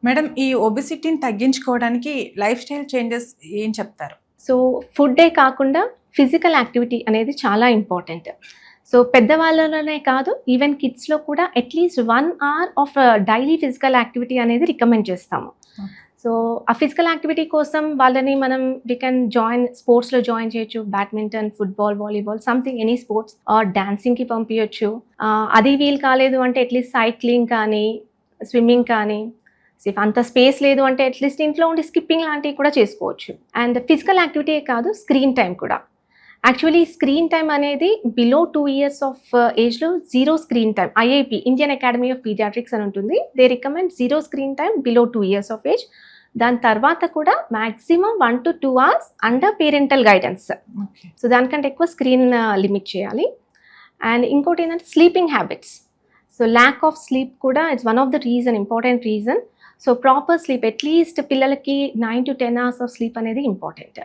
Madam, ఈ ఒబెసిటీని తగ్గించుకోవడానికి life style changes ఏం చెప్తారు? సో ఫుడ్డే కాకుండా ఫిజికల్ యాక్టివిటీ అనేది చాలా ఇంపార్టెంట్. సో పెద్దవాళ్ళలోనే కాదు, ఈవెన్ కిడ్స్‌లో కూడా at least 1 hour of daily physical activity అనేది రికమెండ్ చేస్తాము. సో ఆ ఫిజికల్ యాక్టివిటీ కోసం వాళ్ళని మనం వి కెన్ స్పోర్ట్స్‌లో జాయిన్ చేయొచ్చు. Badminton, football, volleyball something any sports or డాన్సింగ్‌కి పంపియొచ్చు. అది వీలు కాలేదు అంటే అట్‌లీస్ట్ సైక్లింగ్ కానీ, స్విమ్మింగ్ కానీ, ఇఫ్ అంత స్పేస్ లేదు అంటే అట్‌లీస్ట్ ఇంట్లో ఉండి స్కిప్పింగ్ లాంటివి కూడా చేసుకోవచ్చు. అండ్ ఫిజికల్ యాక్టివిటీయే కాదు, స్క్రీన్ టైమ్ కూడా. యాక్చువల్లీ స్క్రీన్ టైమ్ అనేది బిలో 2 ఇయర్స్ ఆఫ్ ఏజ్‌లో zero screen time. IIP Indian Academy of Pediatrics అని ఉంటుంది. They recommend zero screen time below 2 years of age. దాని తర్వాత కూడా maximum 1-2 hours under parental guidance. Okay. So దానికంటే ఎక్కువ స్క్రీన్ లిమిట్ చేయాలి. అండ్ ఇంకోటి ఏంటంటే sleeping habits. So lack of sleep కూడా it's one of the important reason. So proper sleep at least పిల్లలకి 9-10 అవర్స్ ఆఫ్ స్లీప్ అనేది ఇంపార్టెంట్.